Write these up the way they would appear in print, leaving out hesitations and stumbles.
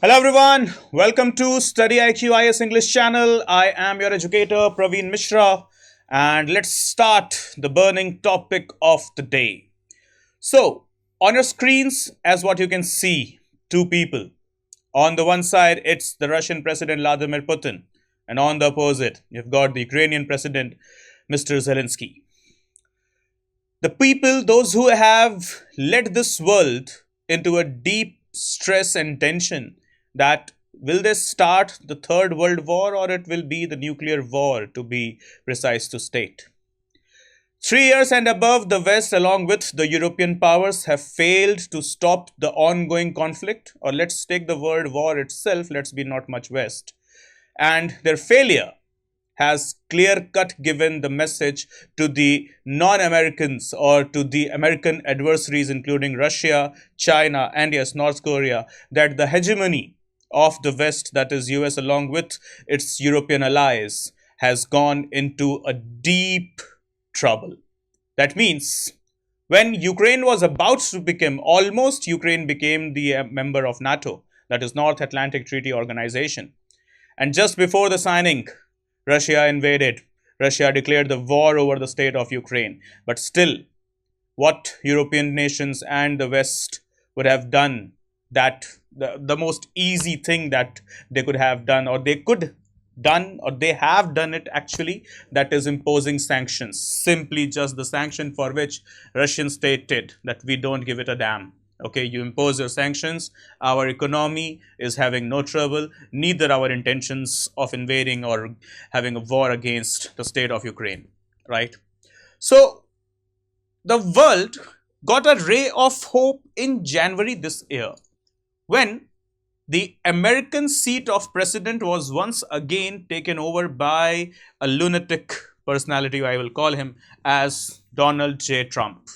Hello everyone, welcome to StudyIQ IS English channel. I am your educator Praveen Mishra, and let's start the burning topic of the day. So, on your screens, as what you can see, two people. On the one side, it's the Russian President Vladimir Putin, and on the opposite, you've got the Ukrainian President Mr. Zelensky. The people, those who have led this world into a deep stress and tension, that will they start the third world war or it will be the nuclear war, to be precise to state. 3 years and above, the West along with the European powers have failed to stop the ongoing conflict, or let's take the word war itself, let's be not much West, and their failure has clear cut given the message to the non-Americans or to the American adversaries including Russia, China and yes, North Korea, that the hegemony of the West, that is US along with its European allies, has gone into a deep trouble. That means when Ukraine was about to become, almost Ukraine became the member of NATO, that is North Atlantic Treaty Organization. And just before the signing, Russia invaded. Russia declared the war over the state of Ukraine. But still, what European nations and the West would have done, that the most easy thing that they could have done, or they could done, or they have done it actually, that is imposing sanctions. Simply just the sanction for which Russian stated that we don't give it a damn. Okay, you impose your sanctions, our economy is having no trouble, neither our intentions of invading or having a war against the state of Ukraine, right? So, the world got a ray of hope in January this year, when the American seat of president was once again taken over by a lunatic personality, I will call him as Donald J. Trump.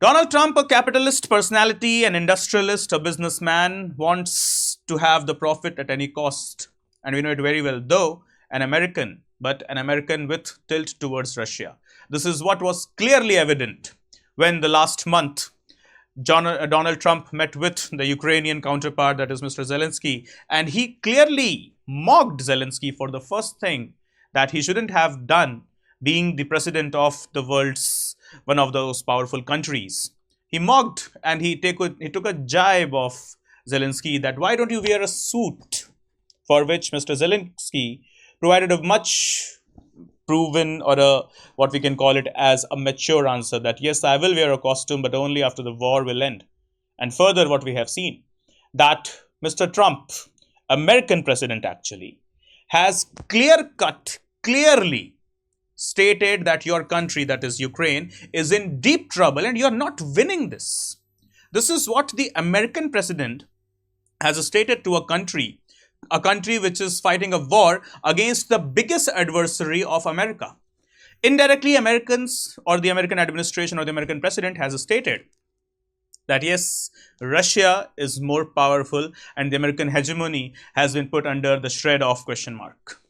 Donald Trump, a capitalist personality, an industrialist, a businessman, wants to have the profit at any cost. And we know it very well, though an American, but an American with tilt towards Russia. This is what was clearly evident when the last month Donald Trump met with the Ukrainian counterpart, that is Mr. Zelensky, and he clearly mocked Zelensky for the first thing that he shouldn't have done, being the president of the world's one of those powerful countries. He mocked and he took a jibe of Zelensky that why don't you wear a suit, for which Mr. Zelensky provided a much proven, or a what we can call it as a mature answer, that yes, I will wear a costume, but only after the war will end. And further, what we have seen, that Mr. Trump, American president actually, has clearly stated that your country, that is Ukraine, is in deep trouble and you're not winning this. This is what the American president has stated to a country which is fighting a war against the biggest adversary of America. Indirectly, Americans or the American administration or the American president has stated that yes, Russia is more powerful and the American hegemony has been put under the shred of question mark.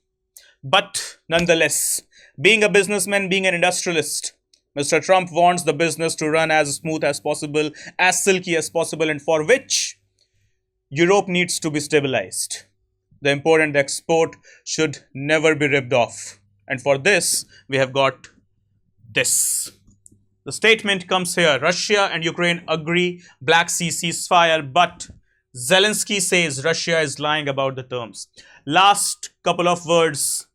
But nonetheless, being a businessman, being an industrialist, Mr. Trump wants the business to run as smooth as possible, as silky as possible, and for which Europe needs to be stabilized. The import and the export should never be ripped off. And for this, we have got this. The statement comes here: Russia and Ukraine agree Black Sea ceasefire, but Zelensky says Russia is lying about the terms. Last couple of words,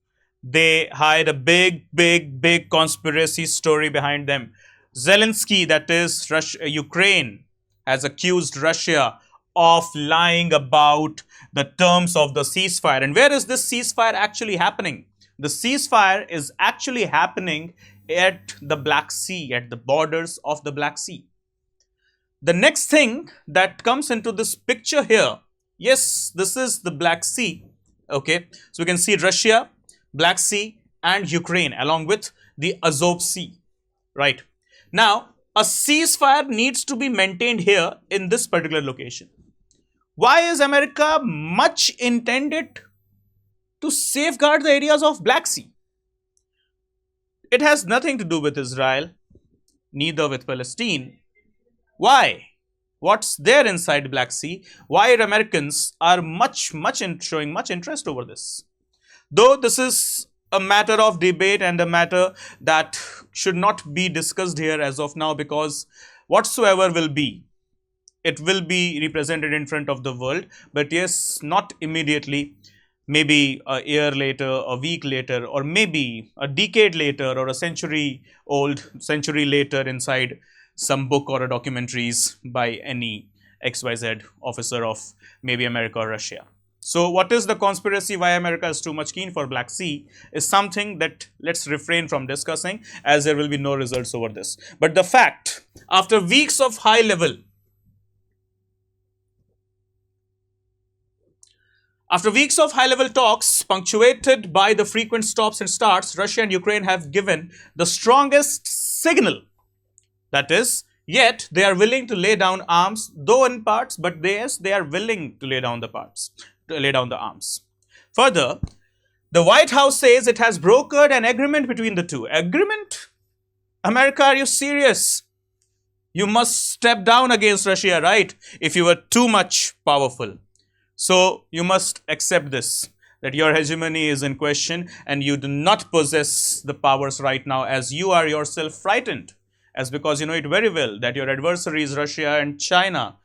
they hide a big conspiracy story behind them. Zelensky, that is Ukraine, has accused Russia of lying about the terms of the ceasefire. And where is this ceasefire actually happening? The ceasefire is actually happening at the Black Sea, at the borders of the Black Sea. The next thing that comes into this picture here, yes, this is the Black Sea. Okay, so we can see Russia, Black Sea and Ukraine along with the Azov Sea, right? Now, a ceasefire needs to be maintained here in this particular location. Why is America much intended to safeguard the areas of Black Sea? It has nothing to do with Israel, neither with Palestine. Why? What's there inside Black Sea? Why Americans are showing much interest over this? Though this is a matter of debate and a matter that should not be discussed here as of now, because whatsoever will be, it will be represented in front of the world, but yes, not immediately. Maybe a year later, a week later, or maybe a decade later, or a century later inside some book or a documentaries by any XYZ officer of maybe America or Russia. So what is the conspiracy, why America is too much keen for Black Sea, is something that let's refrain from discussing, as there will be no results over this. But the fact, after weeks of high level talks punctuated by the frequent stops and starts, Russia and Ukraine have given the strongest signal. That is, yet they are willing to lay down arms, though in parts, but yes, they are willing to lay down the arms. Further, the White House says it has brokered an agreement between the two. Agreement? America, are you serious? You must step down against Russia, right? If you were too much powerful. So you must accept this, that your hegemony is in question and you do not possess the powers right now, as you are yourself frightened. As because you know it very well that your adversaries, Russia and China,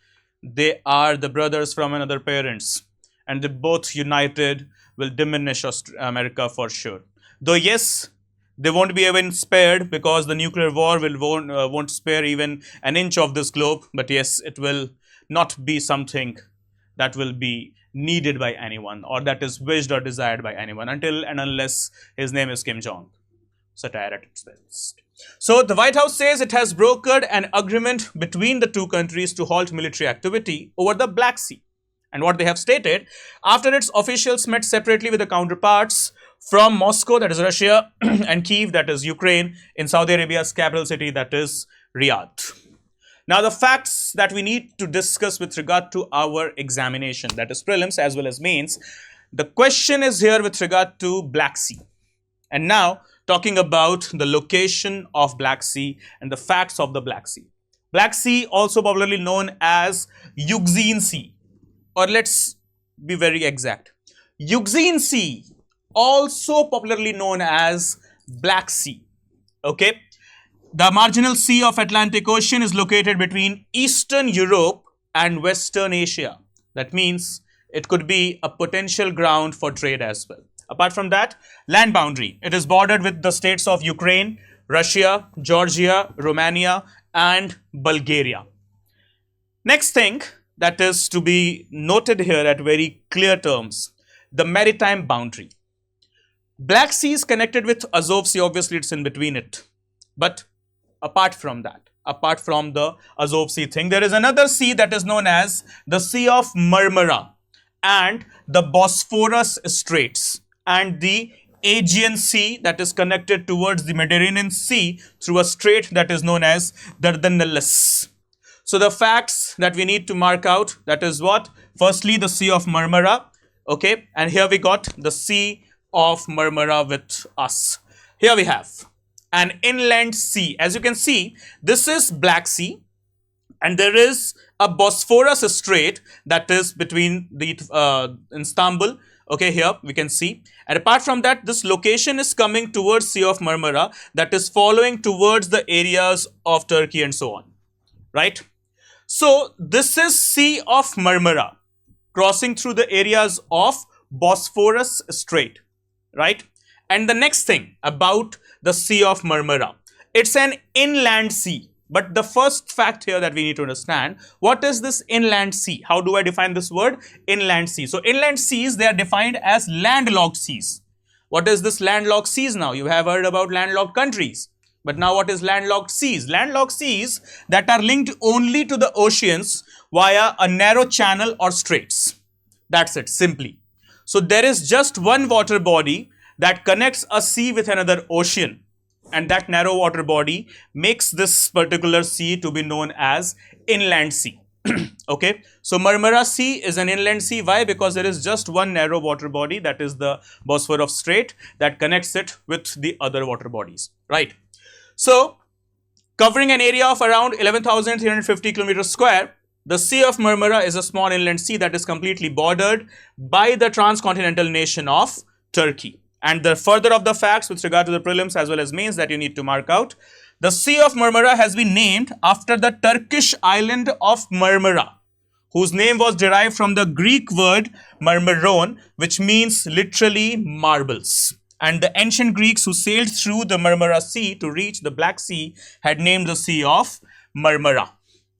they are the brothers from another parents, and they both united will diminish America for sure. Though yes, they won't be even spared, because the nuclear war won't spare even an inch of this globe. But yes, it will not be something that will be needed by anyone, or that is wished or desired by anyone, until and unless his name is Kim Jong. Satire at its best. So the White House says it has brokered an agreement between the two countries to halt military activity over the Black Sea. And what they have stated, after its officials met separately with the counterparts from Moscow, that is Russia, and Kiev, that is Ukraine, in Saudi Arabia's capital city, that is Riyadh. Now, the facts that we need to discuss with regard to our examination, that is prelims as well as mains, the question is here with regard to Black Sea. And now, talking about the location of Black Sea and the facts of the Black Sea. Black Sea, also popularly known as Euxine Sea, or let's be very exact, Euxine Sea, also popularly known as Black Sea. Okay. The marginal sea of Atlantic Ocean is located between Eastern Europe and Western Asia. That means it could be a potential ground for trade as well. Apart from that, land boundary. It is bordered with the states of Ukraine, Russia, Georgia, Romania, and Bulgaria. Next thing that is to be noted here at very clear terms, the maritime boundary. Black Sea is connected with Azov Sea, obviously it's in between it. But apart from that, apart from the Azov Sea thing, there is another sea that is known as the Sea of Marmara and the Bosphorus Straits and the Aegean Sea that is connected towards the Mediterranean Sea through a strait that is known as Dardanelles. So the facts that we need to mark out, that is what? Firstly, the Sea of Marmara. Okay, and here we got the Sea of Marmara with us. Here we have an inland sea. As you can see, this is Black Sea, and there is a Bosphorus Strait that is between the Istanbul. Okay, here we can see. And apart from that, this location is coming towards Sea of Marmara, that is following towards the areas of Turkey and so on. Right? So this is Sea of Marmara crossing through the areas of Bosphorus Strait. Right? And the next thing about the Sea of Marmara, it's an inland sea. But the first fact here that we need to understand, what is this inland sea? How do I define this word? Inland sea. So inland seas, they are defined as landlocked seas. What is this landlocked seas now? You have heard about landlocked countries. But now what is landlocked seas? Landlocked seas that are linked only to the oceans via a narrow channel or straits. That's it, simply. So there is just one water body that connects a sea with another ocean. And that narrow water body makes this particular sea to be known as inland sea. Okay, so Marmara Sea is an inland sea. Why? Because there is just one narrow water body, that is the Bosphorus Strait, that connects it with the other water bodies. Right. So, covering an area of around 11,350 kilometers square, The Sea of Marmara is a small inland sea that is completely bordered by the transcontinental nation of Turkey. And the further of the facts with regard to the prelims as well as mains that you need to mark out. The Sea of Marmara has been named after the Turkish island of Marmara, whose name was derived from the Greek word marmaron, which means literally marbles. And the ancient Greeks who sailed through the Marmara Sea to reach the Black Sea had named the Sea of Marmara.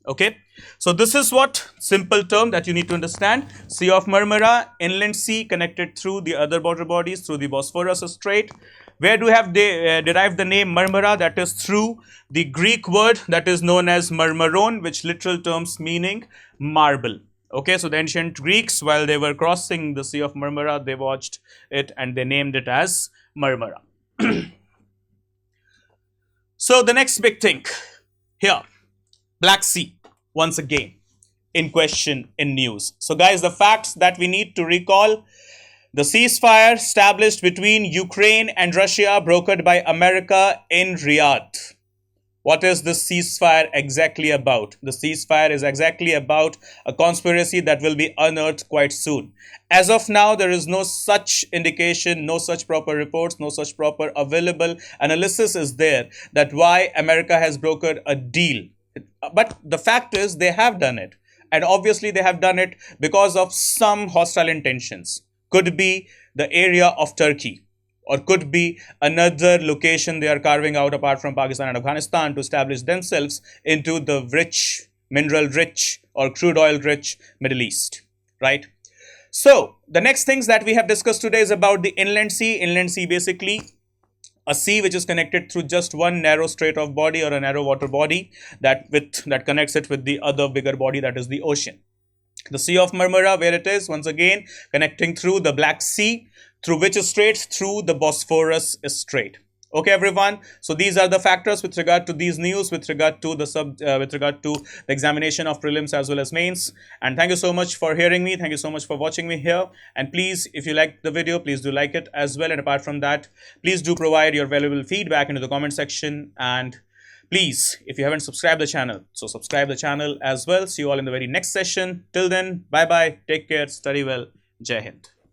Okay, so this is what simple term that you need to understand. Sea of Marmara, inland sea connected through the other border bodies through the Bosphorus Strait. Where do we have derived the name Marmara? That is through the Greek word that is known as marmaron, which literal terms meaning marble. Okay, so the ancient Greeks, while they were crossing the Sea of Marmara, they watched it and they named it as Marmara. So the next big thing here, Black Sea, once again, in question in news. So guys, the facts that we need to recall: the ceasefire established between Ukraine and Russia brokered by America in Riyadh. What is this ceasefire exactly about? The ceasefire is exactly about a conspiracy that will be unearthed quite soon. As of now, there is no such indication, no such proper reports, no such proper available analysis is there that why America has brokered a deal. But the fact is they have done it. And obviously they have done it because of some hostile intentions. Could be the area of Turkey, or could be another location they are carving out apart from Pakistan and Afghanistan to establish themselves into the rich, mineral rich or crude oil rich Middle East, right? So the next things that we have discussed today is about the inland sea. Inland sea basically a sea which is connected through just one narrow strait of body or a narrow water body that connects it with the other bigger body, that is the ocean. The Sea of Marmara, where it is, once again, connecting through the Black Sea, through which straits? Through the Bosphorus Strait. Okay, everyone. So these are the factors with regard to these news, with regard to the examination of prelims as well as mains. And thank you so much for hearing me. Thank you so much for watching me here. And please, if you like the video, please do like it as well. And apart from that, please do provide your valuable feedback into the comment section. And please, if you haven't subscribed the channel, so subscribe the channel as well. See you all in the very next session. Till then, bye bye. Take care. Study well. Jai Hind.